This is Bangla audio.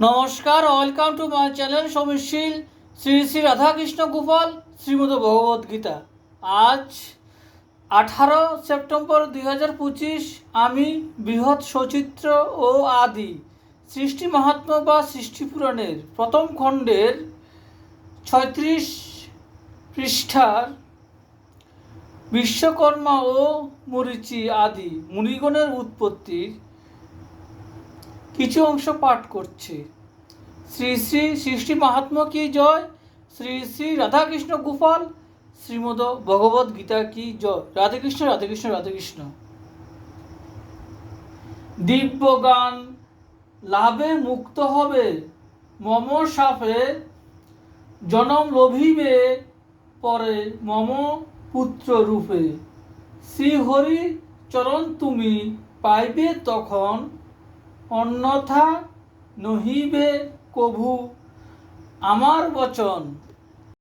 নমস্কার, ওয়েলকাম টু মাই চ্যানেল সমীশীল শ্রী শ্রী রাধাকৃষ্ণ গোপাল শ্রীমদ ভগবদ্গীতা। আজ 18 সেপ্টেম্বর 2025। আমি বৃহৎ সচিত্র ও আদি সৃষ্টি মাহাত্ম্য বা সৃষ্টি পুরাণের প্রথম খণ্ডের 36 পৃষ্ঠার বিশ্বকর্মা ও মরীচি আদি মুনিগণের উৎপত্তির কিছু অংশ পাঠ করছে। শ্রী শ্রী সৃষ্টি মাহাত্ম্য কি জয়, শ্রী শ্রী রাধাকৃষ্ণ গোপাল শ্রীমদ ভগবদ গীতা কি জয়। রাধে কৃষ্ণ, রাধে কৃষ্ণ, রাধে কৃষ্ণ। দিব্য গান লাভে মুক্ত হবে মম সাপে, জনম লোভিবে পরে মম পুত্র রূপে। শ্রীহরি চরণ তুমি পাইবে তখন, অন্যথা নহিবে কভু আমার বচন।